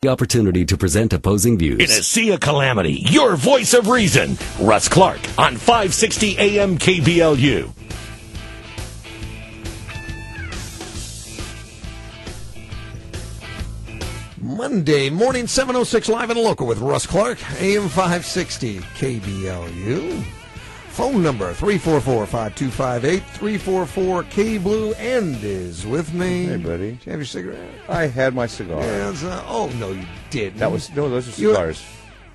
The opportunity to present opposing views. In a sea of calamity, your voice of reason. Russ Clark on 560 AM KBLU. Monday morning, 7:06 live and local with Russ Clark, AM 560 KBLU. Phone number 344-5258, 344-K-Blue, and is with me. Hey, buddy. Did you have your cigarette? I had my cigar. Yeah, oh, no, you didn't. Those are cigars.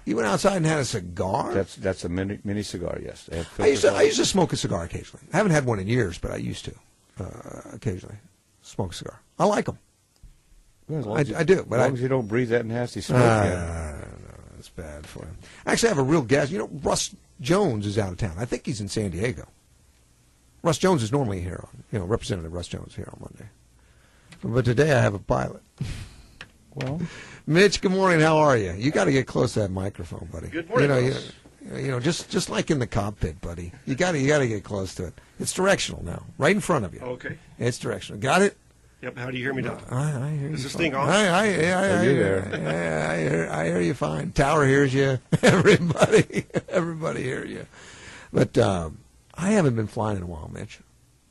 You went outside and had a cigar? That's a mini cigar, yes. I used to smoke a cigar occasionally. I haven't had one in years, but I used to occasionally smoke a cigar. I like them. Well, I do. But as long as you don't breathe that nasty smoke. No, it's bad for him. Actually, I have a real guest. You know, Russ Jones is out of town. I think he's in San Diego. Russ Jones is normally here, Representative Russ Jones here on Monday. But today I have a pilot. Well, Mitch, good morning. How are you? You got to get close to that microphone, buddy. Good morning. Just like in the cockpit, buddy. You got to get close to it. It's directional now, right in front of you. Okay. It's directional. Got it? Yep. How do you hear me now? I hear you. Is this thing on? I hear you fine. Tower hears you. Everybody hears you. But I haven't been flying in a while, Mitch.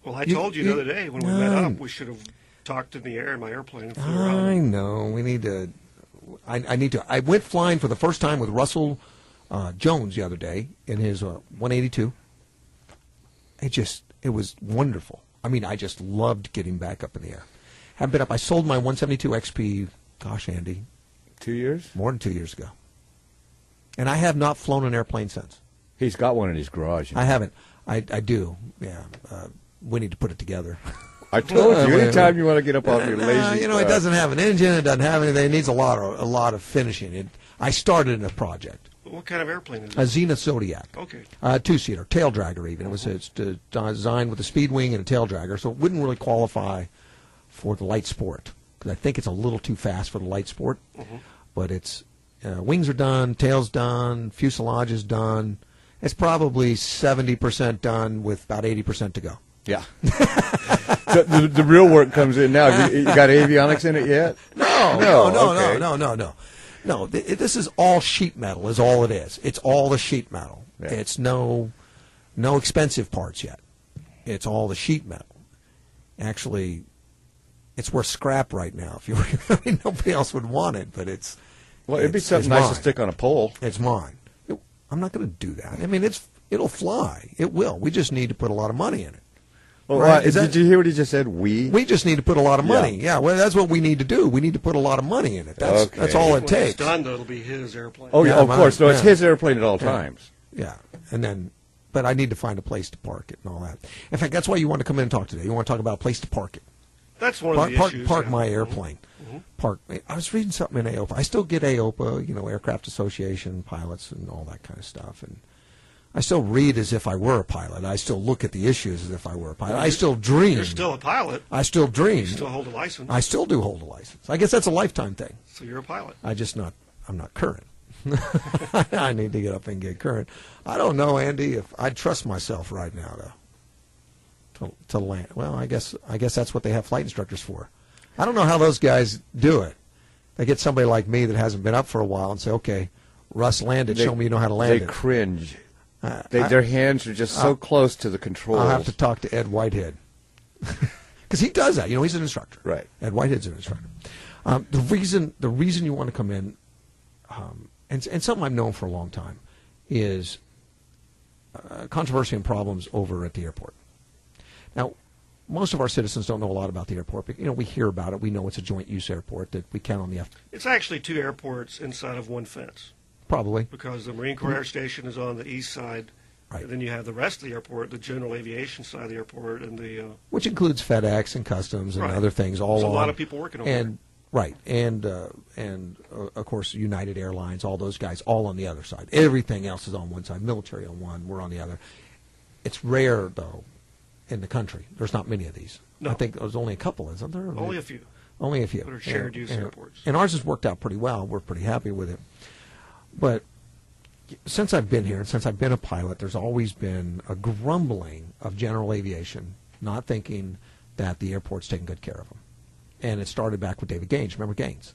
Well, I told you the other day when we met up, we should have talked in the air in my airplane and flew around. I know. We need to. I need to. I went flying for the first time with Russell Jones the other day in his 182. It was wonderful. I mean, I just loved getting back up in the air. Haven't been up. I sold my 172 XP, gosh, Andy. 2 years? More than 2 years ago. And I have not flown an airplane since. He's got one in his garage. I haven't. I do, yeah. We need to put it together. I told you, anytime you want to get up off your lazy... it doesn't have an engine. It doesn't have anything. It needs a lot of finishing. I started in a project. What kind of airplane is it? A Zenith Zodiac. Okay. Two-seater, tail dragger even. It's designed with a speed wing and a tail dragger, so it wouldn't really qualify for the light sport because I think it's a little too fast for the light sport. Mm-hmm. But it's wings are done, tail's done, fuselage is done. It's probably 70% done with about 80% to go. Yeah. the real work comes in now. You got avionics in it yet? No. No, this is all sheet metal is all it is. It's all the sheet metal. Yeah. It's no expensive parts yet. It's all the sheet metal. Actually, it's worth scrap right now. If you were, nobody else would want it, but it's... Well, it'd be something nice to stick on a pole. It's mine. I'm not going to do that. I mean, it'll fly. It will. We just need to put a lot of money in it. Well, right? Did you hear what he just said? We just need to put a lot of money. Yeah, well, that's what we need to do. We need to put a lot of money in it. That's all it takes. When it's done, though, it'll be his airplane. Oh, yeah, of course. No, it's his airplane at all times. Yeah, and then, but I need to find a place to park it and all that. In fact, that's why you want to come in and talk today. You want to talk about a place to park it. That's one of the issues. Park my airplane. Mm-hmm. Park. I was reading something in AOPA. I still get AOPA, Aircraft Association, pilots, and all that kind of stuff, and I still read as if I were a pilot. I still look at the issues as if I were a pilot. I still dream. You're still a pilot. I still dream. You still hold a license. I still do hold a license. I guess that's a lifetime thing. So you're a pilot. I'm not current. I need to get up and get current. I don't know, Andy, if I'd trust myself right now to land. Well, I guess that's what they have flight instructors for. I don't know how those guys do it. They get somebody like me that hasn't been up for a while and say, "Okay, Russ, land it. Show me you know how to land it." They cringe. Their hands are just so close to the controls. I'll have to talk to Ed Whitehead because he does that. He's an instructor. Right. Ed Whitehead's an instructor. The reason you want to come in, and something I've known for a long time, is controversy and problems over at the airport. Now, most of our citizens don't know a lot about the airport, but we hear about it. We know it's a joint use airport that we count on the It's actually two airports inside of one fence. Probably. Because the Marine Corps Air Station is on the east side. Right. And then you have the rest of the airport, the general aviation side of the airport, and the which includes FedEx and Customs and other things. All There's a lot of people working over there. Right, and of course United Airlines, all those guys, all on the other side. Everything else is on one side. Military on one, we're on the other. It's rare though in the country. There's not many of these. No. I think there's only a couple, isn't there? Only a few. Only a few. That are shared use airports. And ours has worked out pretty well. We're pretty happy with it. But since I've been here, and since I've been a pilot, there's always been a grumbling of general aviation, not thinking that the airport's taking good care of them. And it started back with David Gaines. Remember Gaines?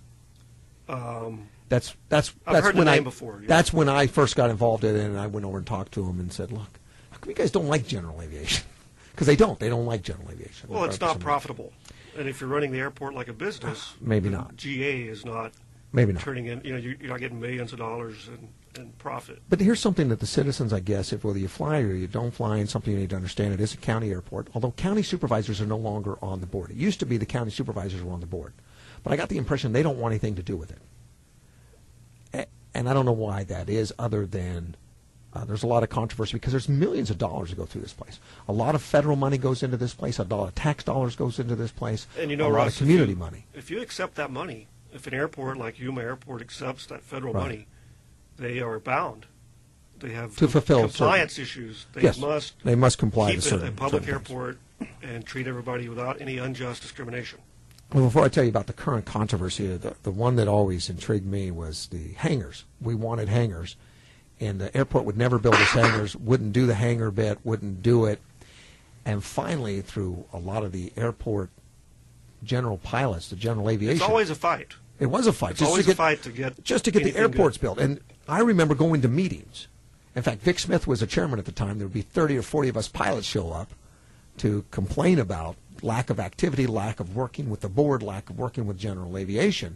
That's I've heard the when name before. Yeah. That's when I first got involved in it, and I went over and talked to them and said, "Look, how come you guys don't like general aviation?" Because they don't like general aviation. Well, it's not profitable, and if you're running the airport like a business, maybe then not. GA is not. Maybe not. Turning in, you're not getting millions of dollars in profit. But here's something that the citizens, I guess, if whether you fly or you don't fly, and something you need to understand, it is a county airport, although county supervisors are no longer on the board. It used to be the county supervisors were on the board. But I got the impression they don't want anything to do with it. And I don't know why that is, other than there's a lot of controversy because there's millions of dollars that go through this place. A lot of federal money goes into this place. A lot of tax dollars goes into this place. And a lot of community money. If you accept that money, if an airport like Yuma Airport accepts that federal Right. money, they are bound. They have To fulfill compliance issues. They Yes, must they must comply keep to it certain a public certain things. airport and treat everybody without any unjust discrimination. Well, before I tell you about the current controversy, the one that always intrigued me was the hangars. We wanted hangars, and the airport would never build us hangars, wouldn't do the hangar bit, wouldn't do it. And finally, through a lot of the airport general pilots, the general aviation. It's always a fight. It was a fight. It's always a fight to get just to get the anything airports good. built. And I remember going to meetings. In fact, Vic Smith was a chairman at the time. There would be 30 or 40 of us pilots show up to complain about lack of activity, lack of working with the board, lack of working with general aviation.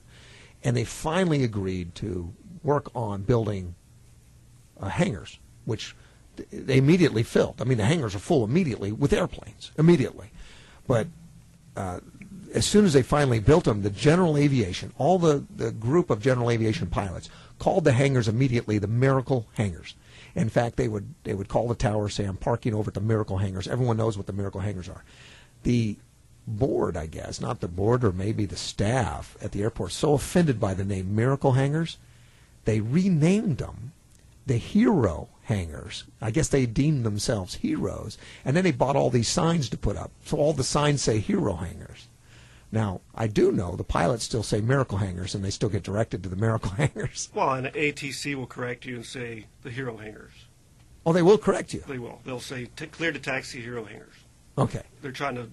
And they finally agreed to work on building hangars, which they immediately filled. I mean, the hangars are full immediately with airplanes, immediately. But as soon as they finally built them, the general aviation, all the group of general aviation pilots called the hangars immediately the Miracle Hangars. In fact, they would call the tower, say, "I'm parking over at the Miracle Hangars." Everyone knows what the Miracle Hangars are. The board, I guess, not the board, or maybe the staff at the airport, so offended by the name Miracle Hangars, they renamed them the Hero Hangars. I guess they deemed themselves heroes. And then they bought all these signs to put up. So all the signs say Hero Hangars. Now, I do know the pilots still say Miracle Hangars, and they still get directed to the Miracle Hangars. Well, and ATC will correct you and say the Hero Hangars. Oh, they will correct you. They will. They'll say clear to taxi Hero Hangars. Okay. They're trying to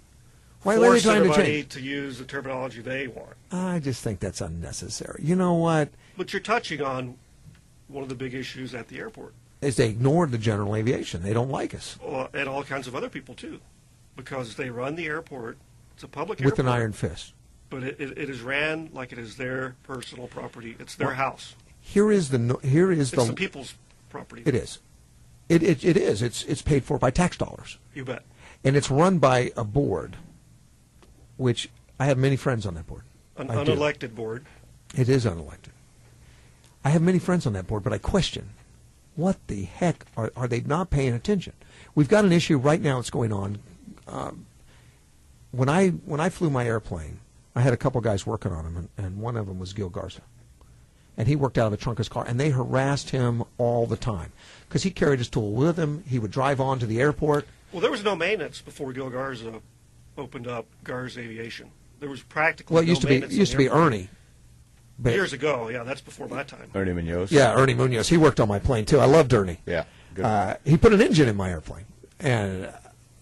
Why are they force trying to everybody change? to use the terminology they want. I just think that's unnecessary. You know what? But you're touching on one of the big issues at the airport. Is they ignored the general aviation. They don't like us. And all kinds of other people, too. Because they run the airport. It's a public With airport. an iron fist. But it is ran like it is their personal property. It's their house. Here is the It's the people's property. It is. It is. It's paid for by tax dollars. You bet. And it's run by a board, which I have many friends on that board. An I do. unelected board. It is unelected. I have many friends on that board, but I question, what the heck are they not paying attention? We've got an issue right now that's going on. When I flew my airplane, I had a couple guys working on him, and one of them was Gil Garza. And he worked out of the trunk of his car, and they harassed him all the time because he carried his tool with him. He would drive on to the airport. Well, there was no maintenance before Gil Garza opened up Garza Aviation. There was practically Well, it no used to be maintenance on the airport. Ernie. But, Years ago, yeah, that's before my time. Ernie Munoz. yeah, Ernie Munoz. He worked on my plane too. I loved Ernie. Yeah. Good. He put an engine in my airplane, and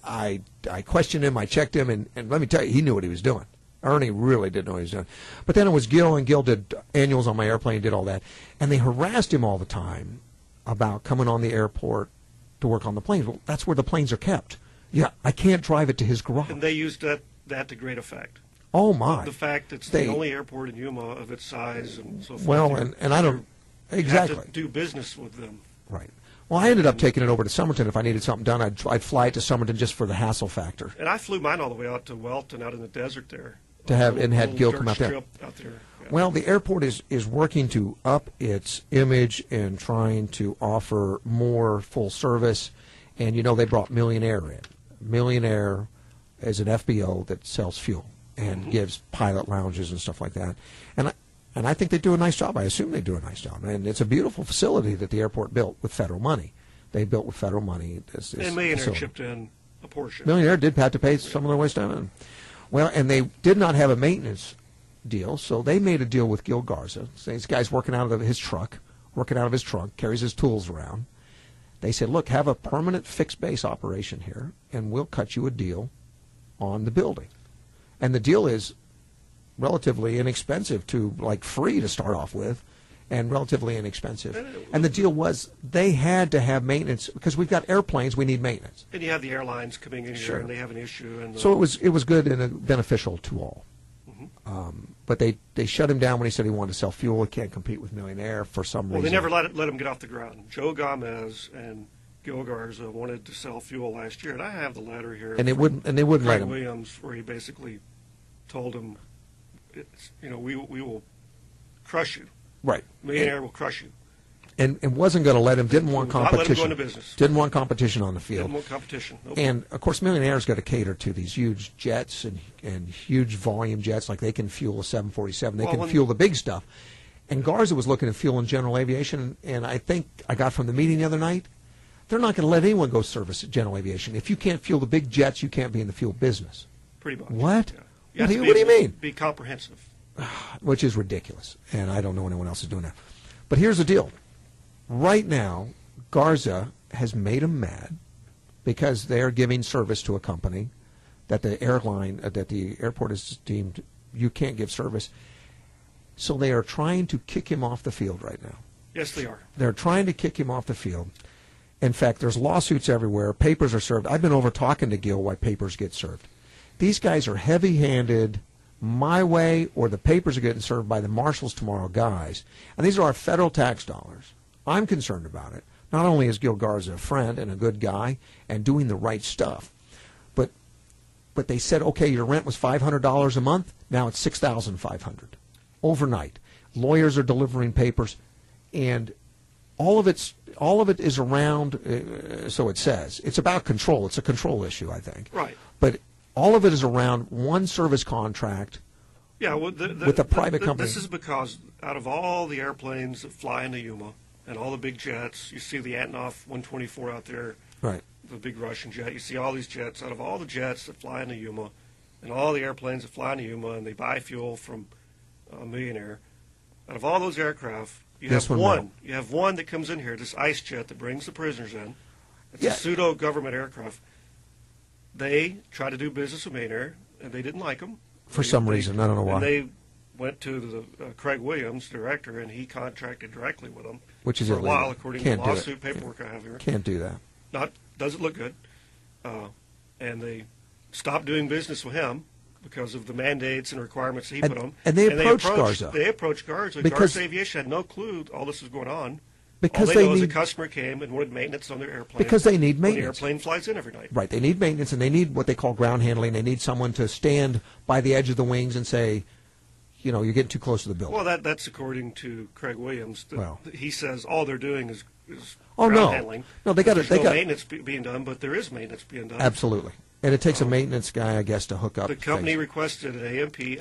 I questioned him. I checked him, and let me tell you, he knew what he was doing. Ernie really didn't know what he was doing. But then it was Gil, and Gil did annuals on my airplane, did all that. And they harassed him all the time about coming on the airport to work on the planes. Well, that's where the planes are kept. Yeah, I can't drive it to his garage. And they used that to great effect. Oh, my. The fact it's They- the only airport in Yuma of its size and so forth. Well, and I don't... You Exactly. have to do business with them. Right. Well, I ended up taking it over to Somerton. If I needed something done, I'd fly it to Somerton just for the hassle factor. And I flew mine all the way out to Welton, out in the desert there. To have- and had Little Gil dirt come out there. strip out there. Yeah. Well, the airport is working to up its image and trying to offer more full service. And, they brought Millionaire in. Millionaire is an FBO that sells fuel and gives pilot lounges and stuff like that. And I think they do a nice job. I assume they do a nice job. And it's a beautiful facility that the airport built with federal money. They built with federal money. This And Millionaire facility. chipped in a portion. Millionaire did have to pay some of their waste time. Well, and they did not have a maintenance deal, so they made a deal with Gil Garza. So this guy's working out of his trunk, carries his tools around. They said, look, have a permanent fixed base operation here, and we'll cut you a deal on the building. And the deal is relatively inexpensive to, like, free to start off with, and relatively inexpensive. And the deal was they had to have maintenance because we've got airplanes, we need maintenance. And you have the airlines coming in Sure. here, and they have an issue. And So it was good and beneficial to all. But they shut him down when he said he wanted to sell fuel. He can't compete with Millionaire for some reason. Well, they never let him get off the ground. Joe Gomez and Gil Garza wanted to sell fuel last year, and I have the letter here. And they wouldn't let Craig him. Williams, where he basically told him, we will crush you. Right. Millionaire will crush you. And wasn't going to let him. Didn't want Not let him competition. go into business. Didn't want competition on the field. Didn't want competition. Nope. And of course, Millionaire's got to cater to these huge jets and huge volume jets. Like they can fuel a 747. They can fuel the big stuff. And Garza was looking at fueling general aviation. And I think I got from the meeting the other night, they're not going to let anyone go service general aviation. If you can't fuel the big jets, you can't be in the fuel business. Pretty much. What? Yeah. What do you mean? Be comprehensive. Which is ridiculous. And I don't know anyone else is doing that. But here's the deal. Right now, Garza has made them mad because they are giving service to a company that the airport is deemed you can't give service. So they are trying to kick him off the field right now. Yes, they are. They're trying to kick him off the field. In fact, there's lawsuits everywhere. Papers are served. I've been over talking to Gil why papers get served. These guys are heavy-handed, my way, or the papers are getting served by the marshals tomorrow guys. And these are our federal tax dollars. I'm concerned about it. Not only is Gil Garza a friend and a good guy and doing the right stuff, but they said, okay, your rent was $500 a month. Now it's $6,500 overnight. Lawyers are delivering papers, and all of it is around. So it says it's about control. It's a control issue, I think. Right. But all of it is around one service contract. Yeah, well, with a private company. This is because out of all the airplanes that fly into Yuma and all the big jets, you see the Antonov 124 out there, Right. the big Russian jet. You see all these jets. Out of all the jets that fly into Yuma and all the airplanes that fly into Yuma and they buy fuel from Millionaire, out of all those aircraft, you have one. You have one that comes in here, this ice jet that brings the prisoners in. It's a pseudo-government aircraft. They tried to do business with Millionaire, and they didn't like them. For some reason. I don't know why. And they went to the Craig Williams, director, and he contracted directly with them. Which is for illegal. a while, according Can't to the do lawsuit it. paperwork I have here. Can't do that. Doesn't look good. And they stopped doing business with him because of the mandates and requirements he put on. And they approached Garza. They approached Garza. Because- Garza Aviation had no clue all this was going on. Because all they they know is a need customer came and wanted maintenance on their airplane. because they need when the maintenance. airplane flies in every night. Right. They need maintenance, and they need what they call ground handling. They need someone to stand by the edge of the wings and say, you're getting too close to the building. Well, that's according to Craig Williams. Well. He says all they're doing is Oh, ground no. handling. No, they got There's it. They no got maintenance being done, but there is maintenance being done. absolutely. And it takes a maintenance guy, I guess, to hook up. The company things. requested an AMP,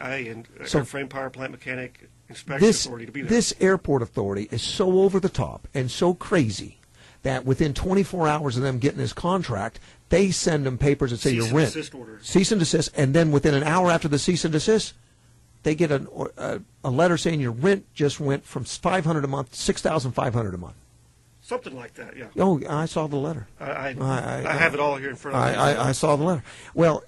So- Airframe Power Plant Mechanic Inspection Authority to be there. This airport authority is so over the top and so crazy that within 24 hours of them getting this contract, they send them papers that say Cease your and rent. desist orders. Cease and desist, and then within an hour after the cease and desist, they get a letter saying your rent just went from $500 a month to $6,500 a month. Something like that, yeah. Oh, I saw the letter. I have it all here in front of me. I saw the letter. Well,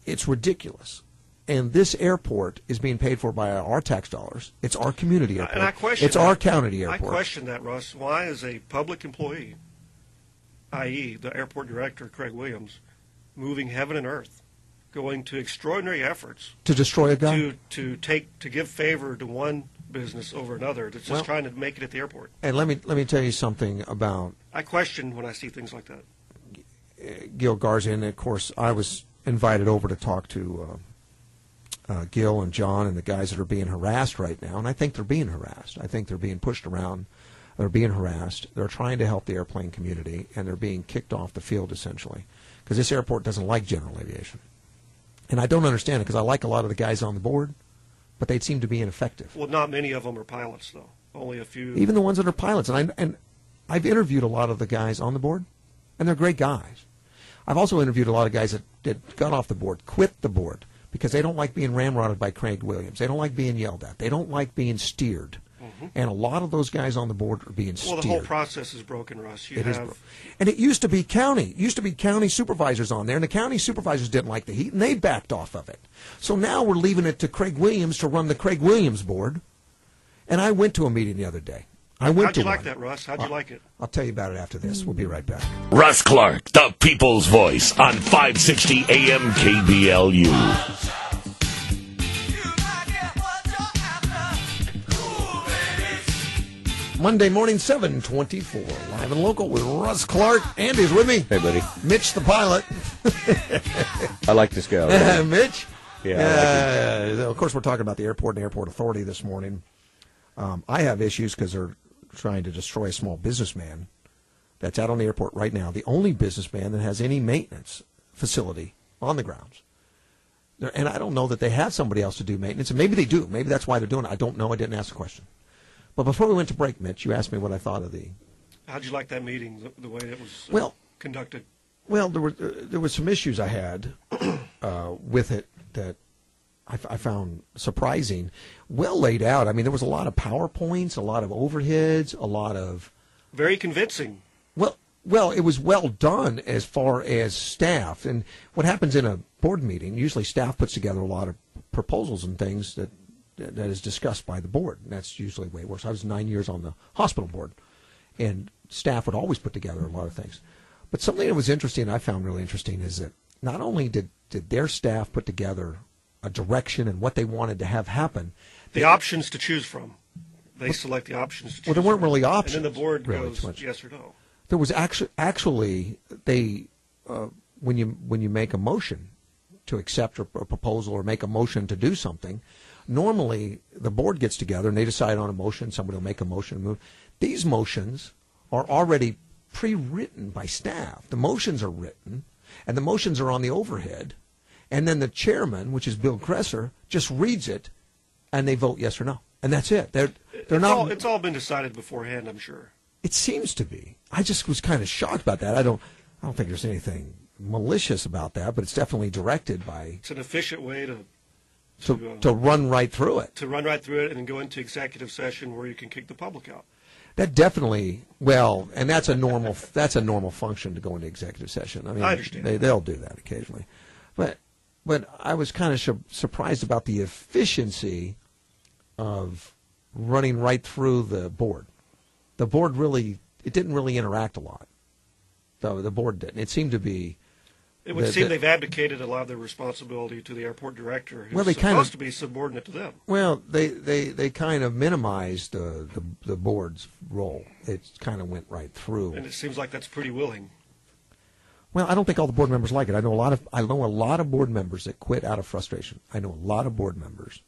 it's ridiculous. And this airport is being paid for by our tax dollars. It's our community airport. And I question it's our that. county airport. I question that, Russ. Why is a public employee, i.e. the airport director, Craig Williams, moving heaven and earth, going to extraordinary efforts To destroy a guy? to give favor to one business over another that's just trying to make it at the airport? And let me tell you something about I question when I see things like that. Gil Garza. And, of course, I was invited over to talk to Gil and John and the guys that are being harassed right now. And I think they're being harassed. I think they're being pushed around. They're being harassed. They're trying to help the airplane community, and they're being kicked off the field, essentially, because this airport doesn't like general aviation. And I don't understand it because I like a lot of the guys on the board, but they seem to be ineffective. Well, not many of them are pilots, though. Only a few. Even the ones that are pilots. And I've interviewed a lot of the guys on the board, and they're great guys. I've also interviewed a lot of guys that got off the board, quit the board, because they don't like being ramrodded by Craig Williams. They don't like being yelled at. They don't like being steered. And a lot of those guys on the board are being Well, steered. the whole process is broken, Russ. And it used to be county. It used to be county supervisors on there, and the county supervisors didn't like the heat, and they backed off of it. So now we're leaving it to Craig Williams to run the Craig Williams board. And I went to a meeting the other day. How'd you like that, Russ? How'd you like it? I'll tell you about it after this. We'll be right back. Russ Clark, the people's voice on 560 AM KBLU. Monday morning, 7:24, live and local with Russ Clark. Andy's with me. Hey, buddy. Mitch, the pilot. I like this guy. Mitch? Yeah, I like of course, we're talking about the airport and the airport authority this morning. I have issues because they're trying to destroy a small businessman that's out on the airport right now, the only businessman that has any maintenance facility on the grounds. And I don't know that they have somebody else to do maintenance, and maybe they do. Maybe that's why they're doing it. I don't know. I didn't ask the question. But before we went to break, Mitch, you asked me what I thought of the... How'd you like that meeting, the way it was conducted? Well, there were some issues I had with it that I found surprising. Well laid out. I mean, there was a lot of PowerPoints, a lot of overheads, a lot of... Very convincing. Well, it was well done as far as staff. And what happens in a board meeting, usually staff puts together a lot of proposals and things that is discussed by the board. And that's usually the way it works. I was 9 years on the hospital board, and staff would always put together a lot of things. But something that was interesting, I found really interesting, is that not only did their staff put together a direction and what they wanted to have happen. The options to choose from. They select the options to choose from. Well, there weren't really options. And then the board really goes yes or no. There was actually they when you make a motion to accept a proposal or make a motion to do something, normally the board gets together and they decide on a motion. Somebody will make a motion and move. These motions are already pre-written by staff. The motions are written, and the motions are on the overhead, and then the chairman, which is Bill Kresser, just reads it, and they vote yes or no, and that's it. It's all been decided beforehand, I'm sure. It seems to be. I just was kind of shocked about that. I don't think there's anything malicious about that, but it's definitely directed by. It's an efficient way to run right through it. To run right through it and then go into executive session where you can kick the public out. That definitely, well, and that's a normal function to go into executive session. I mean, I understand. They'll do that occasionally, but I was kind of surprised about the efficiency of running right through the board. The board didn't really interact a lot. The board didn't. It seemed to be. It would seem they've abdicated a lot of their responsibility to the airport director, who's supposed to be subordinate to them. Well, they kind of minimized the board's role. It kind of went right through. And it seems like that's pretty willing. Well, I don't think all the board members like it. I know a lot of board members that quit out of frustration. I know a lot of board members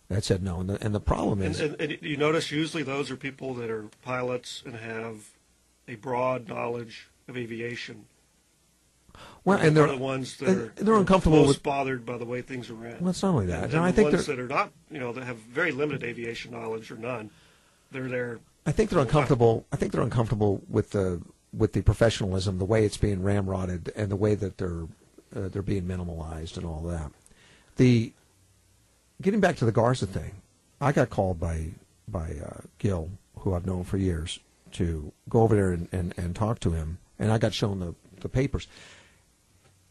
that said no. And the problem is, and you notice usually those are people that are pilots and have a broad knowledge of aviation. Well, and they're the ones that they're uncomfortable most with bothered by the way things are ran. Well, it's not only that. And I think the ones that are not, that have very limited aviation knowledge or none, they're there. I think they're uncomfortable. I think they're uncomfortable with the professionalism, the way it's being ramrodded, and the way that they're being minimalized and all that. Getting back to the Garza thing, I got called by Gil, who I've known for years, to go over there and talk to him, and I got shown the papers.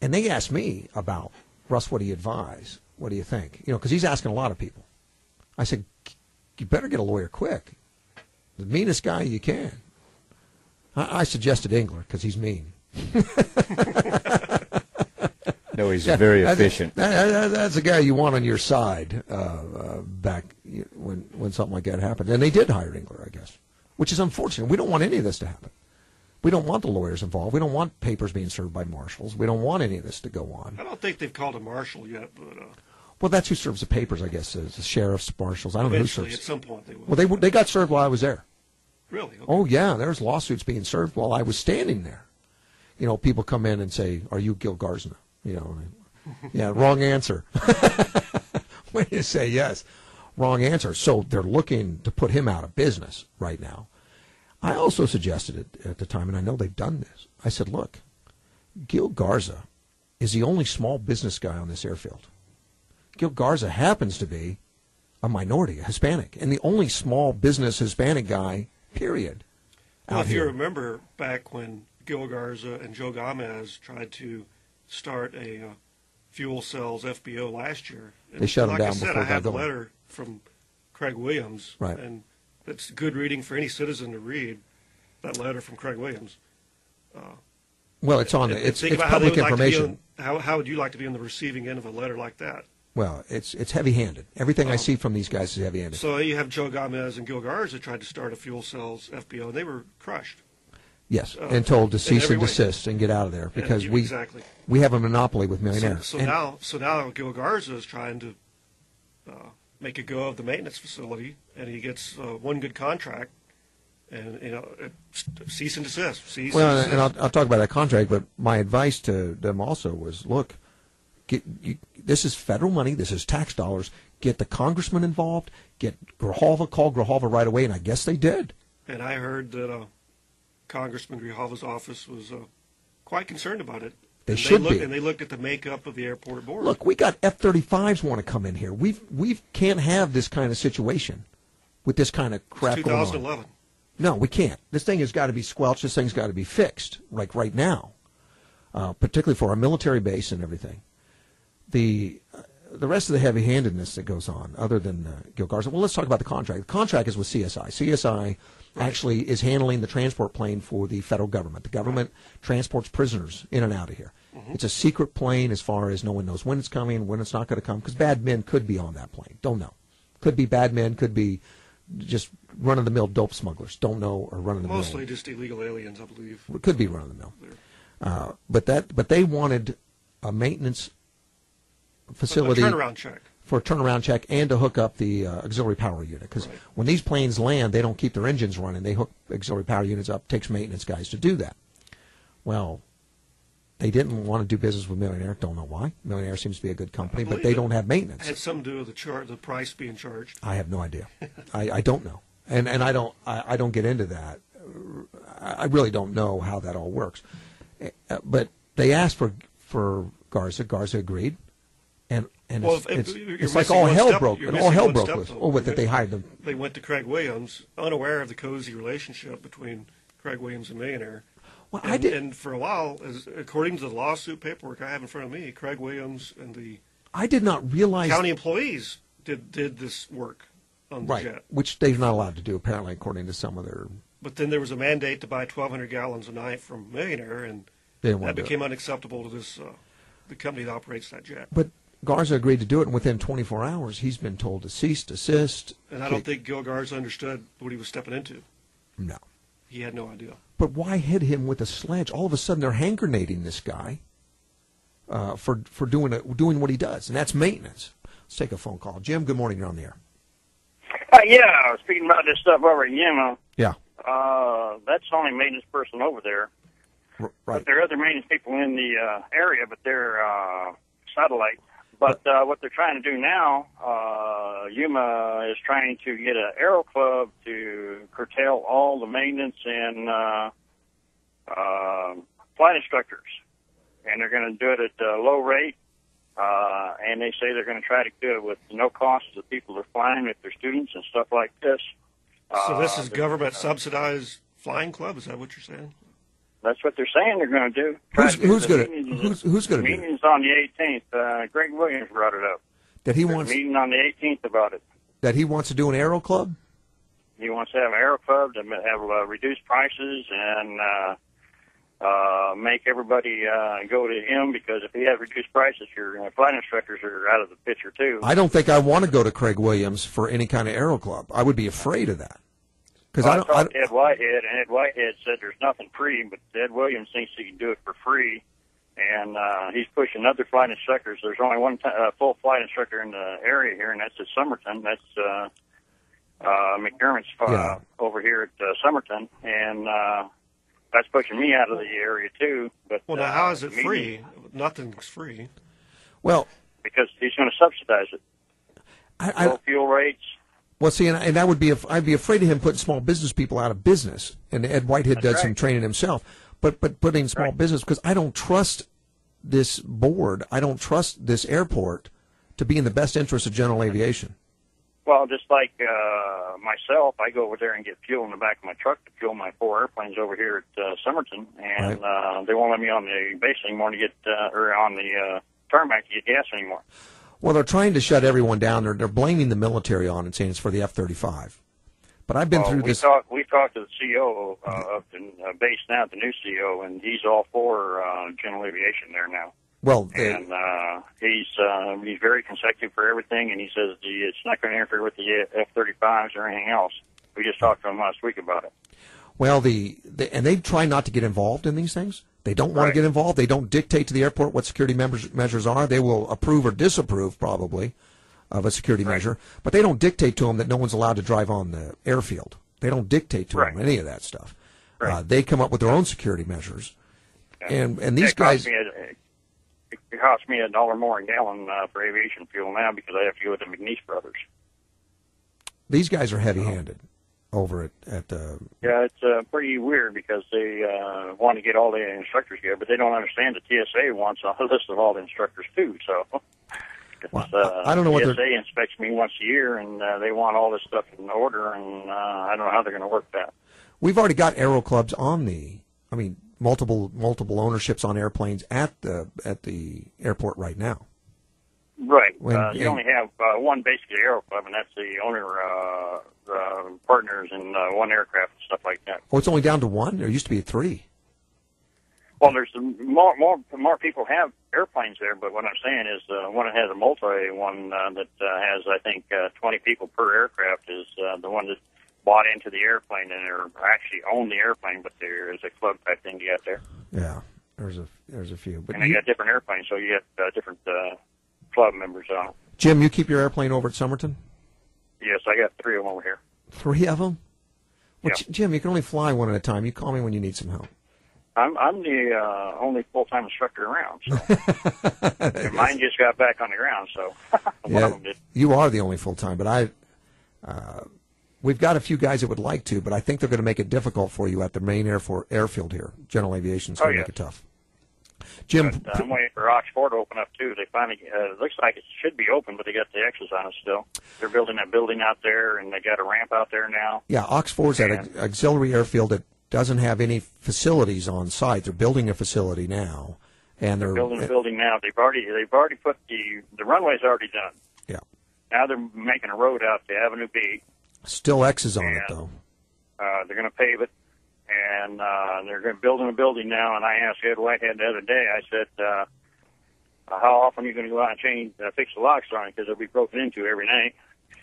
And they asked me about, Russ, what do you advise? What do you think? Because he's asking a lot of people. I said, you better get a lawyer quick. The meanest guy you can. I suggested Engler because he's mean. No, he's very efficient. That's the guy you want on your side back when something like that happened. And they did hire Engler, I guess, which is unfortunate. We don't want any of this to happen. We don't want the lawyers involved. We don't want papers being served by marshals. We don't want any of this to go on. I don't think they've called a marshal yet, but... Well, that's who serves the papers, I guess, is the sheriffs, marshals. I don't know who serves. At some point they will. Well, they got served while I was there. Really? Okay. Oh, yeah. There's lawsuits being served while I was standing there. People come in and say, are you Gil Garza? Yeah, wrong answer. When you say yes, wrong answer. So they're looking to put him out of business right now. I also suggested it at the time, and I know they've done this. I said, look, Gil Garza is the only small business guy on this airfield. Gil Garza happens to be a minority, a Hispanic, and the only small business Hispanic guy, period. Well, out if you here. remember back when Gil Garza and Joe Gomez tried to start a fuel cells FBO last year, and They shut them like down I said, before I it have got a going. letter from Craig Williams, Right. and it's good reading for any citizen to read that letter from Craig Williams. Well, it's on. And It's think about how they public would like to be information. how would you like to be on the receiving end of a letter like that? Well, it's heavy-handed. Everything I see from these guys is heavy-handed. So you have Joe Gomez and Gil Garza tried to start a fuel cells FBO, and they were crushed. Yes, and told to in cease every and way. desist and get out of there because we exactly. we have a monopoly with millionaires. So And- now Gil Garza is trying to make a go of the maintenance facility, and he gets one good contract, and cease and desist. Well, and I'll talk about that contract, but my advice to them also was, look, this is federal money, this is tax dollars. Get the congressman involved, get Grijalva, call Grijalva right away, and I guess they did. And I heard that Congressman Grijalva's office was quite concerned about it. They should be. And they looked at the makeup of the airport board. Look, we got F-35s want to come in here. We can't have this kind of situation with this kind of crap It's going on. 2011. No, we can't. This thing has got to be squelched. This thing's got to be fixed, like right now, particularly for our military base and everything. The rest of the heavy-handedness that goes on, other than Gil Garza. Well, let's talk about the contract. The contract is with CSI. CSI actually is handling the transport plane for the federal government. The government transports prisoners in and out of here. It's a secret plane as far as no one knows when it's coming, when it's not going to come, because bad men could be on that plane. Don't know. Could be bad men, could be just run-of-the-mill dope smugglers. Don't know, or run-of-the-mill. Mostly just illegal aliens, I believe. It could be run-of-the-mill. But they wanted a maintenance facility A turnaround check. for a turnaround check and to hook up the auxiliary power unit. Because Right. when these planes land, they don't keep their engines running. They hook auxiliary power units up. Takes maintenance guys to do that. Well, they didn't want to do business with Millionaire. Don't know why. Millionaire seems to be a good company, but believe they it don't have maintenance. Had something to do with the price being charged. I have no idea. I don't know, and I don't get into that. I really don't know how that all works. But they asked for Garza. Garza agreed, and Well, it's like all hell broke. And all hell broke loose. Oh, with that they hired them. They went to Craig Williams, unaware of the cozy relationship between Craig Williams and Millionaire. Well, And for a while, according to the lawsuit paperwork I have in front of me, Craig Williams and the I did not realize county employees did this work on the right, jet. which they're not allowed to do apparently, according to some of their. But then there was a mandate to buy 1,200 gallons a night from Millionaire, and They didn't want that to do became unacceptable to this the company that operates that jet. But Garza agreed to do it, and within 24 hours, he's been told to cease, desist. And I don't think Gil Garza understood what he was stepping into. No. He had no idea. But why hit him with a sledge? All of a sudden, they're hand grenading this guy for doing what he does, and that's maintenance. Let's take a phone call. Jim, good morning. You're on the air. Yeah, I was speaking about this stuff over at Yuma. Yeah. That's the only maintenance person over there. Right. But there are other maintenance people in the area, but they're satellite. But what they're trying to do now, Yuma is trying to get an aero club to curtail all the maintenance and flight instructors. And they're going to do it at a low rate. And they say they're going to try to do it with no cost to the people that are flying, if they're students and stuff like this. So this is government subsidized flying club? Is that what you're saying? That's what they're saying they're going to do. Who's going to do it? Meeting's on the 18th. Greg Williams brought it up. That he There's wants a meeting on the 18th about it. that he wants to do an aero club? He wants to have an aero club to have reduced prices and make everybody go to him, because if he has reduced prices, your flight instructors are out of the picture too. I don't think I want to go to Craig Williams for any kind of aero club. I would be afraid of that. Because I talked to Ed Whitehead, and Ed Whitehead said there's nothing free, but Ed Williams thinks he can do it for free, and he's pushing other flight instructors. There's only one full flight instructor in the area here, and that's at Somerton. That's McDermott's over here at Somerton, and that's pushing me out of the area too. But Well, now how is it free? Nothing's free. Well, because he's going to subsidize it. Low fuel rates. Well, see, and that would be I'd be afraid of him putting small business people out of business. And Ed Whitehead does some training himself, but putting small business, because I don't trust this board, I don't trust this airport to be in the best interest of general aviation. Well, just like myself, I go over there and get fuel in the back of my truck to fuel my 4 airplanes over here at Somerton, and they won't let me on the base anymore to get, or on the tarmac to get gas anymore. Well, they're trying to shut everyone down. They're blaming the military on it, saying it's for the F-35. But I've been through this. We talked to the CEO of the base now, the new CEO, and he's all for general aviation there now. Well, and he's very consecutive for everything, and he says it's not going to interfere with the F-35s or anything else. We just talked to him last week about it. Well, and they try not to get involved in these things. They don't want to get involved. They don't dictate to the airport what security measures are. They will approve or disapprove, probably, of a security measure, but they don't dictate to them that no one's allowed to drive on the airfield. They don't dictate to them any of that stuff. They come up with their own security measures, and these guys. It costs me $1 more a gallon for aviation fuel now because I have to go with the McNeese brothers. These guys are heavy-handed over at Yeah, it's pretty weird because they want to get all the instructors here, but they don't understand that TSA wants a list of all the instructors too. So I don't know what TSA inspects me once a year, and they want all this stuff in order, and I don't know how they're going to work that. We've already got aero clubs on multiple ownerships on airplanes at the airport right now. Right. You only have one basically aero club, and that's the owner partners in one aircraft and stuff like that. Oh, it's only down to one? There used to be 3. Well, there's more people have airplanes there, but what I'm saying is one that has a multi one that has, I think, 20 people per aircraft is the one that bought into the airplane and they actually own the airplane, but there is a club type thing to get there. Yeah, there's a few. But and you got different airplanes, so you get different club members on it. Jim, you keep your airplane over at Somerton? Yes, I got 3 of them over here. 3 of them? Well, yeah. Jim, you can only fly one at a time. You call me when you need some help. I'm the only full-time instructor around, so mine just got back on the ground, so one of them did. You are the only full-time, but we've got a few guys that would like to, but I think they're going to make it difficult for you at the main airfield here. General Aviation's going to make it tough. Jim, I'm waiting for Ox 4 to open up too. They finally it looks like it should be open, but they got the X's on it still. They're building that building out there, and they got a ramp out there now. Yeah, Ox 4 is at an auxiliary airfield that doesn't have any facilities on site. They're building a facility now, and they're building a building now. They've already put the runway's already done. Yeah. Now they're making a road out to Avenue B. Still X's on it though. They're going to pave it, and they're going to building a building now. And I asked Ed Whitehead the other day. I said, "How often are you going to go out and fix the locks on it because they'll be broken into every night?"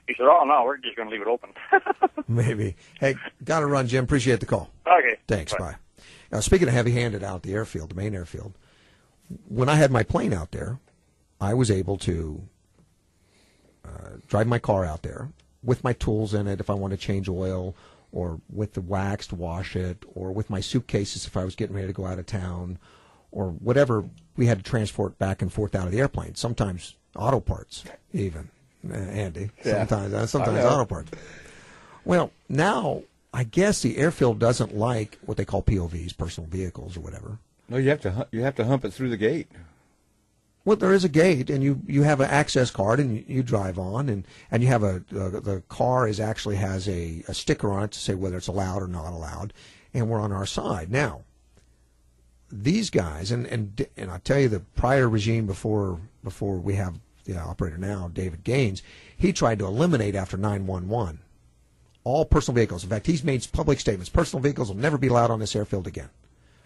He said, "Oh, no, we're just going to leave it open." Maybe. Hey, got to run, Jim. Appreciate the call. Okay. Thanks. Bye. Now, speaking of heavy-handed out at the airfield, the main airfield, when I had my plane out there, I was able to drive my car out there with my tools in it if I want to change oil, or with the wax to wash it, or with my suitcases if I was getting ready to go out of town, or whatever we had to transport back and forth out of the airplane. Sometimes auto parts, even. Andy, sometimes auto parts. Well, now I guess the airfield doesn't like what they call POVs, personal vehicles, or whatever. No, you have to hump it through the gate. Well, there is a gate, and you have an access card, and you drive on, and you have the car actually has a sticker on it to say whether it's allowed or not allowed, and we're on our side now. These guys, and I tell you, the prior regime before we have the operator now, David Gaines, he tried to eliminate after 9/11 all personal vehicles. In fact, he's made public statements. Personal vehicles will never be allowed on this airfield again.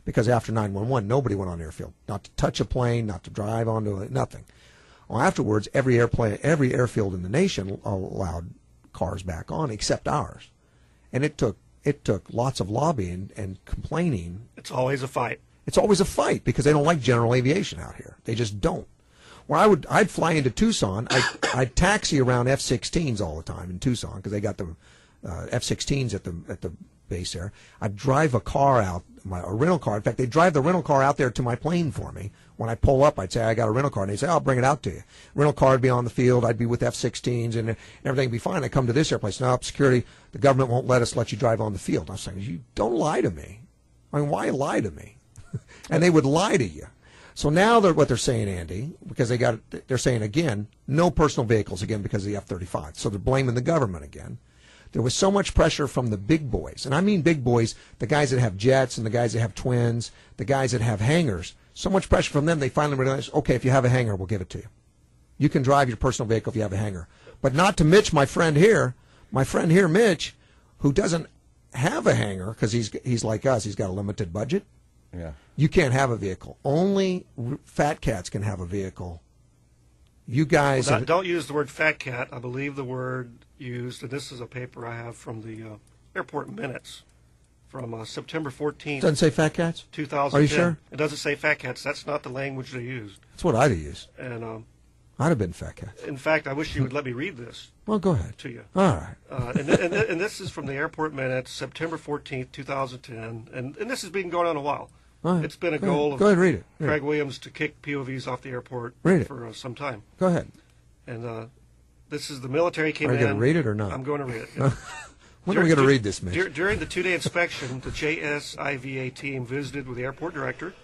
Because after 9/11, nobody went on the airfield. Not to touch a plane, not to drive onto it, nothing. Well, afterwards, every airfield in the nation allowed cars back on except ours. And it took lots of lobbying and complaining. It's always a fight. It's always a fight because they don't like general aviation out here. They just don't. Well, I'd fly into Tucson. I'd taxi around F-16s all the time in Tucson because they got the F-16s at the base there. I'd drive a car out, a rental car. In fact, they'd drive the rental car out there to my plane for me. When I pull up, I'd say, "I got a rental car." And they'd say, "I'll bring it out to you." Rental car would be on the field. I'd be with F-16s, and everything would be fine. I come to this airplane. No, security, the government won't let you drive on the field. I was saying, "You don't lie to me. I mean, why lie to me?" And they would lie to you. So now what they're saying, Andy, because they're saying again, no personal vehicles again because of the F-35. So they're blaming the government again. There was so much pressure from the big boys, and I mean big boys, the guys that have jets and the guys that have twins, the guys that have hangars. So much pressure from them, they finally realized, okay, if you have a hangar, we'll give it to you. You can drive your personal vehicle if you have a hangar. But not to Mitch, my friend here, Mitch, who doesn't have a hangar because he's like us, he's got a limited budget. Yeah. You can't have a vehicle. Only fat cats can have a vehicle. You guys... don't use the word fat cat. I believe the word used, and this is a paper I have from the airport minutes from September 14th. Doesn't say fat cats? 2010. Are you sure? It doesn't say fat cats. That's not the language they used. That's what I'd have used. And I'd have been fat cats. in fact, I wish you would let me read this. Well, go ahead. To you. All right. And this is from the airport minutes, September 14th, 2010. And this has been going on a while. Right. It's been a goal of Go ahead, read it. Craig Williams to kick POVs off the airport Read for some time. Go ahead. And this is the military came in. Are you going to read it or not? I'm going to read it. Yeah. When are we going to read this, Mitch? During the two-day inspection, the JSIVA team visited with the airport director,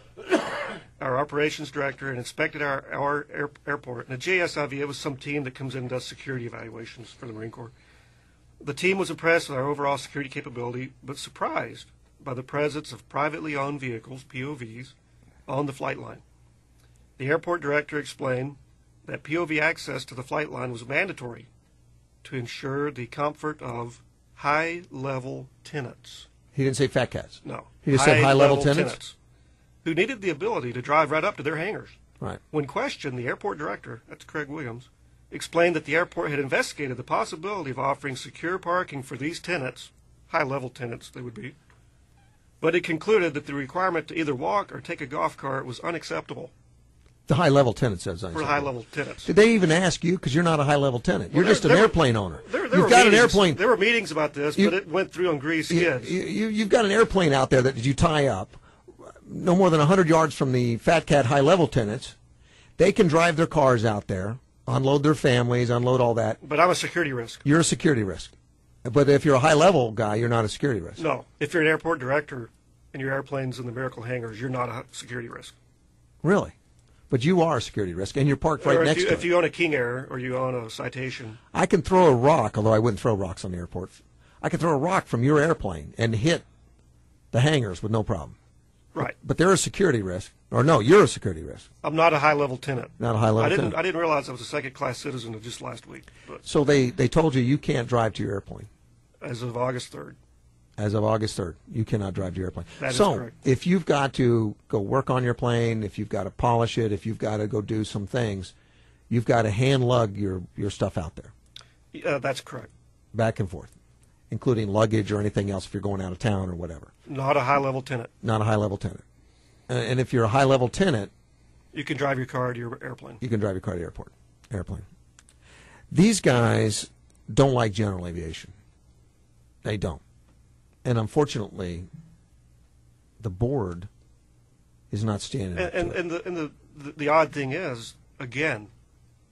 our operations director, and inspected our airport. And the JSIVA was some team that comes in and does security evaluations for the Marine Corps. The team was impressed with our overall security capability, but surprised by the presence of privately owned vehicles, POVs, on the flight line. The airport director explained that POV access to the flight line was mandatory to ensure the comfort of high-level tenants. He didn't say fat cats. No. He just said high-level tenants? Who needed the ability to drive right up to their hangars. Right. When questioned, the airport director, that's Craig Williams, explained that the airport had investigated the possibility of offering secure parking for these tenants, high-level tenants they would be, but it concluded that the requirement to either walk or take a golf cart was unacceptable. The high-level tenant says for high-level tenants. Did they even ask you? Because you're not a high-level tenant. You're just an airplane owner. You've got an airplane. There were meetings about this, but it went through on greased skids. You've got an airplane out there that you tie up no more than 100 yards from the fat cat high-level tenants. They can drive their cars out there, unload their families, unload all that. But I'm a security risk. You're a security risk. But if you're a high-level guy, you're not a security risk. No. If you're an airport director and your airplane's in the Miracle hangars, you're not a security risk. Really? But you are a security risk, and you're parked right next to it. If you own a King Air or you own a Citation. I can throw a rock, although I wouldn't throw rocks on the airport. I can throw a rock from your airplane and hit the hangars with no problem. Right. But they're a security risk. Or no, you're a security risk. I'm not a high-level tenant. Not a high-level tenant. I didn't realize I was a second-class citizen until just last week. But so they told you can't drive to your airplane? As of August 3rd. As of August 3rd, you cannot drive to your airplane. That is correct. If you've got to go work on your plane, if you've got to polish it, if you've got to go do some things, you've got to hand lug your stuff out there. Yeah, that's correct. Back and forth, including luggage or anything else if you're going out of town or whatever. Not a high-level tenant. Not a high-level tenant. And if you're a high-level tenant, you can drive your car to your airplane. You can drive your car to the airplane. These guys don't like general aviation. They don't. And unfortunately, the board is not standing up to it. And the odd thing is, again,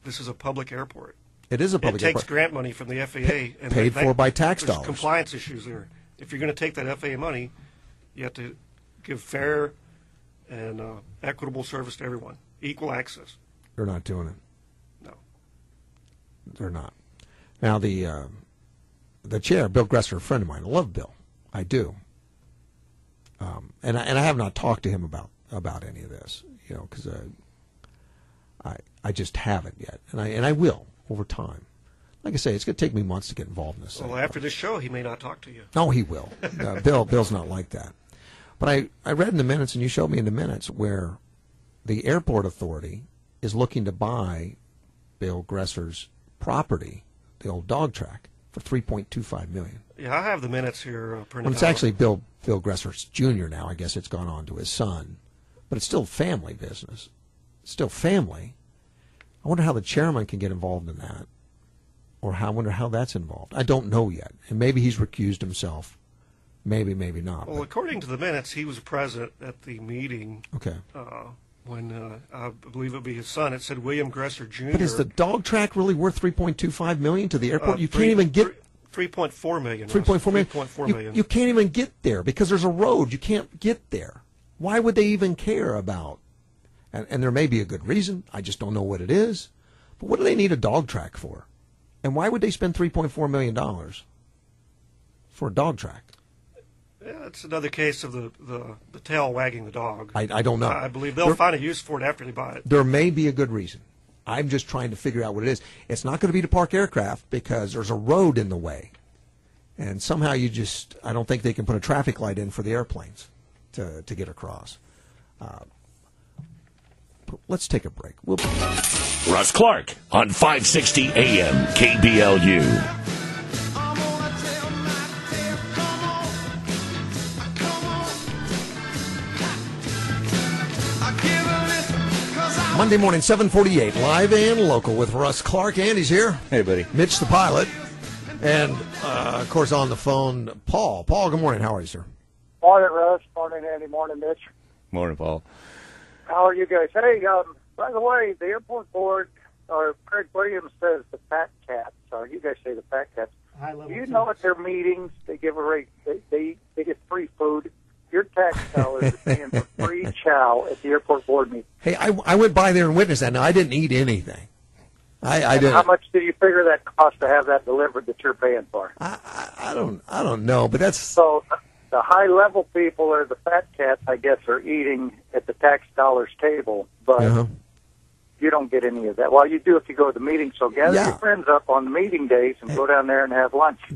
this is a public airport. It is a public airport. It takes grant money from the FAA. And paid for by tax dollars. There's compliance issues there. If you're going to take that FAA money, you have to give fair and equitable service to everyone. Equal access. They're not doing it. No. They're not. Now, the chair, Bill Gresser, a friend of mine. I love Bill. I do. And I have not talked to him about any of this, because I just haven't yet, and I will over time. Like I say, it's going to take me months to get involved in this. Well, after this show, he may not talk to you. No, he will. Bill's not like that. But I read in the minutes, and you showed me in the minutes, where the airport authority is looking to buy Bill Gresser's property, the old dog track, for $3.25 million. Yeah, I have the minutes here printed out. It's actually Bill Gresser's Jr. now. I guess it's gone on to his son. But it's still family business. It's still family. I wonder how the chairman can get involved in that. Or I wonder how that's involved. I don't know yet. And maybe he's recused himself. Maybe not. Well, according to the minutes, he was present at the meeting. Okay. When I believe it would be his son. It said William Gresser Jr. But is the dog track really worth $3.25 million to the airport? You can't even get $3.4 million. $3.4 million. $3.4 million. You can't even get there because there's a road. You can't get there. Why would they even care about And there may be a good reason. I just don't know what it is. But what do they need a dog track for? And why would they spend $3.4 million for a dog track? Yeah, it's another case of the tail wagging the dog. I don't know. I believe they'll find a use for it after they buy it. There may be a good reason. I'm just trying to figure out what it is. It's not going to be to park aircraft because there's a road in the way. And somehow I don't think they can put a traffic light in for the airplanes to get across. Let's take a break. Russ Clark on 560 AM KBLU. Monday morning, 7:48, live and local with Russ Clark. Andy's here. Hey, buddy. Mitch, the pilot. And, of course, on the phone, Paul. Paul, good morning. How are you, sir? Morning, Russ. Morning, Andy. Morning, Mitch. Morning, Paul. How are you guys? Hey, by the way, the airport board, or Craig Williams says the fat cats, or you guys say the fat cats. Do you know at their meetings they give a rate? They get free food. Your tax dollars are paying for free chow at the airport board meeting. Hey, I went by there and witnessed that. Now, I didn't eat anything. I didn't. How much do you figure that costs to have that delivered that you're paying for? I don't know, but that's So the high level people or the fat cats, I guess, are eating at the tax dollars table, but you don't get any of that. Well, you do if you go to the meeting. So gather your friends up on the meeting days and go down there and have lunch. I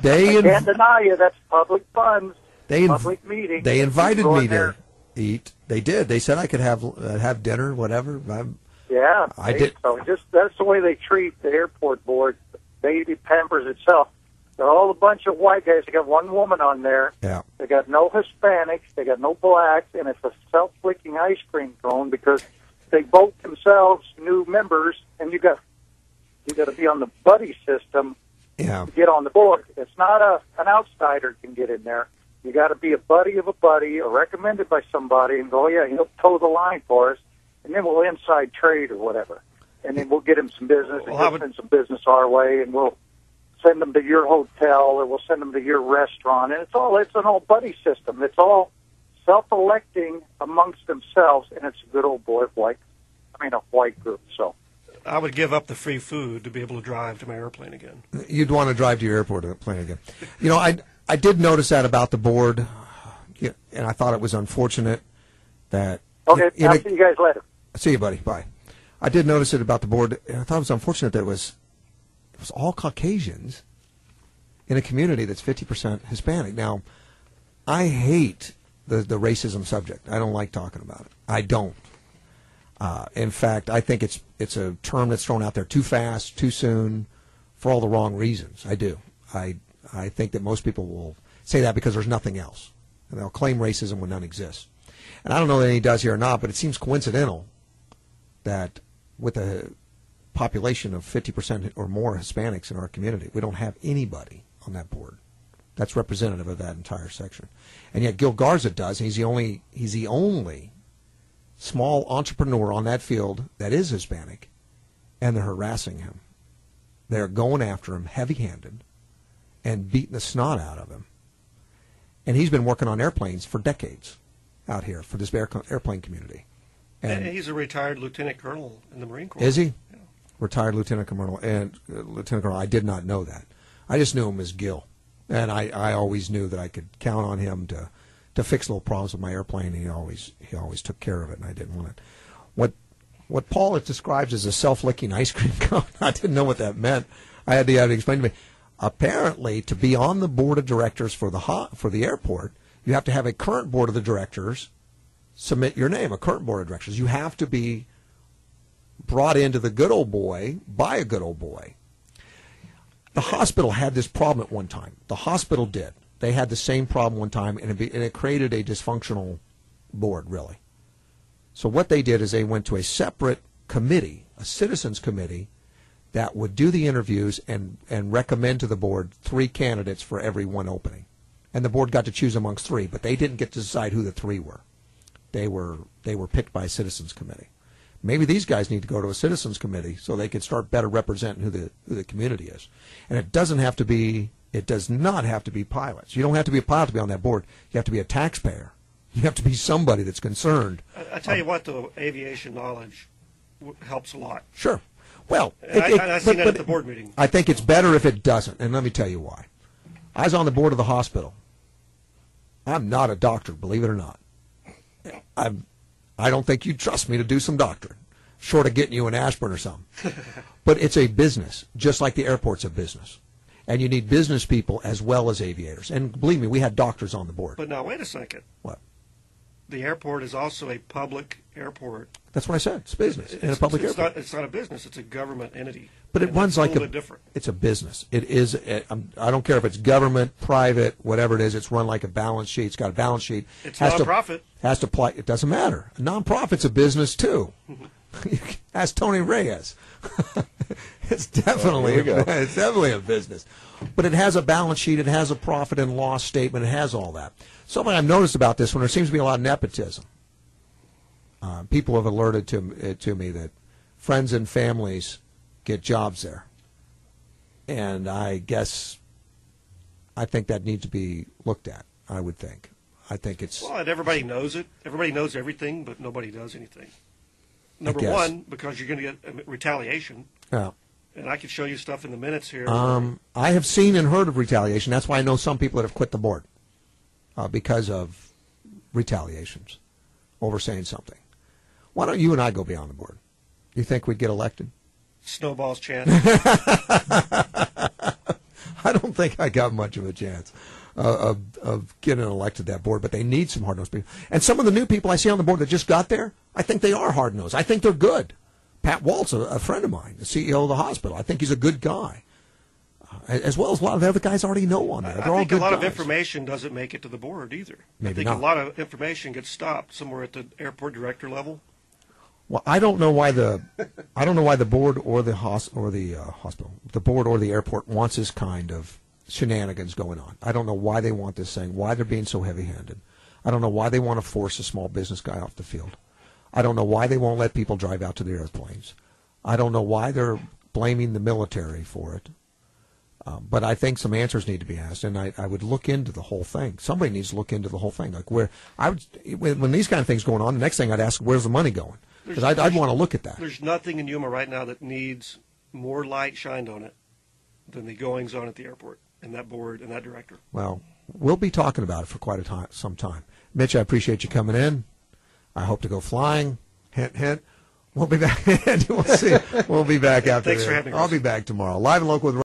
can't deny you that's public funds. Public meeting. They invited me to eat. They did. They said I could have dinner, whatever. I did. So that's the way they treat the airport board. The baby pampers itself. They're all a bunch of white guys. They got one woman on there. Yeah. They got no Hispanics. They got no blacks, and it's a self-flicking ice cream cone because they vote themselves new members, and you got to be on the buddy system to get on the board. It's not an outsider can get in there. You got to be a buddy of a buddy or recommended by somebody and go, yeah, he'll toe the line for us, and then we'll inside trade or whatever. And then we'll get him some business and he'll send some business our way, and we'll send them to your hotel or we'll send them to your restaurant. And it's an old buddy system. It's all self-electing amongst themselves, and it's a good old boy a white group. So I would give up the free food to be able to drive to my airplane again. You'd want to drive to your airport plane again. You know, I did notice that about the board, and I thought it was unfortunate that... Okay, I'll see you guys later. See you, buddy. Bye. I did notice it about the board, and I thought it was unfortunate that it was all Caucasians in a community that's 50% Hispanic. Now, I hate the racism subject. I don't like talking about it. I don't. In fact, I think it's a term that's thrown out there too fast, too soon, for all the wrong reasons. I do. I think that most people will say that because there's nothing else. And they'll claim racism when none exists. And I don't know that he does here or not, but it seems coincidental that with a population of 50% or more Hispanics in our community, we don't have anybody on that board that's representative of that entire section. And yet Gil Garza does, and he's the only small entrepreneur on that field that is Hispanic, and they're harassing him. They're going after him heavy-handed and beating the snot out of him. And he's been working on airplanes for decades out here for this airplane community. And he's a retired lieutenant colonel in the Marine Corps. Is he? Yeah. Retired lieutenant colonel. And lieutenant colonel, I did not know that. I just knew him as Gil. And I always knew that I could count on him to fix little problems with my airplane. He always took care of it, and I didn't want it. What Paul describes as a self-licking ice cream cone, I didn't know what that meant. I had to explain to me. Apparently, to be on the board of directors for the airport, you have to have a current board of the directors submit your name, a current board of directors. You have to be brought into the good old boy by a good old boy. The hospital had this problem at one time. The hospital did. They had the same problem one time, and it created a dysfunctional board, really. So what they did is they went to a separate committee, a citizens committee, that would do the interviews and recommend to the board 3 candidates for every one opening. And the board got to choose amongst 3, but they didn't get to decide who the 3 were. They were picked by a citizens committee. Maybe these guys need to go to a citizens committee so they can start better representing who the community is. And it does not have to be pilots. You don't have to be a pilot to be on that board. You have to be a taxpayer You have to be somebody that's concerned. I tell you what, though, aviation knowledge helps a lot. Sure. Well, And I seen that at the board meeting. I think it's better if it doesn't, and let me tell you why. I was on the board of the hospital. I'm not a doctor, believe it or not. I don't think you'd trust me to do some doctoring, short of getting you an aspirin or something. But it's a business, just like the airport's a business. And you need business people as well as aviators. And believe me, we had doctors on the board. But now, wait a second. What? The airport is also a public airport. That's what I said. It's business and a public airport. It's not a business. It's a government entity. But it runs like a little bit different. It's a business. It is. I don't care if it's government, private, whatever it is. It's run like a balance sheet. It's got a balance sheet. It's nonprofit. Has to apply. It doesn't matter. A nonprofit's a business too. Ask Tony Reyes. It's definitely a business. But it has a balance sheet. It has a profit and loss statement. It has all that. Something I've noticed about this one, there seems to be a lot of nepotism. People have alerted to me that friends and families get jobs there. And I think that needs to be looked at, I would think. I think it's... Well, and everybody knows it. Everybody knows everything, but nobody does anything. Number one, because you're going to get retaliation. Yeah. And I can show you stuff in the minutes here. I have seen and heard of retaliation. That's why I know some people that have quit the board because of retaliations over saying something. Why don't you and I go be on the board? You think we'd get elected? Snowball's chance. I don't think I got much of a chance of getting elected to that board, but they need some hard-nosed people. And some of the new people I see on the board that just got there, I think they are hard-nosed. I think they're good. Pat Walt's a friend of mine, the CEO of the hospital. I think he's a good guy, as well as a lot of the other guys I already know on there. They're all good guys. I think a lot of information doesn't make it to the board either. Maybe I think not. a lot of information gets stopped somewhere at the airport director level. Well, I don't know why the board or the hospital, the board or the airport wants this kind of shenanigans going on. I don't know why they want this thing, why they're being so heavy-handed. I don't know why they want to force a small business guy off the field. I don't know why they won't let people drive out to the airplanes. I don't know why they're blaming the military for it. But I think some answers need to be asked, and I would look into the whole thing. Somebody needs to look into the whole thing. Like when these kind of things going on, the next thing I'd ask, where's the money going? Because I'd want to look at that. There's nothing in Yuma right now that needs more light shined on it than the goings on at the airport and that board and that director. Well, we'll be talking about it for quite some time. Mitch, I appreciate you coming in. I hope to go flying. Hint, hint. We'll be back. We'll see. We'll be back after. Thanks for having me. I'll be back tomorrow. Live and local with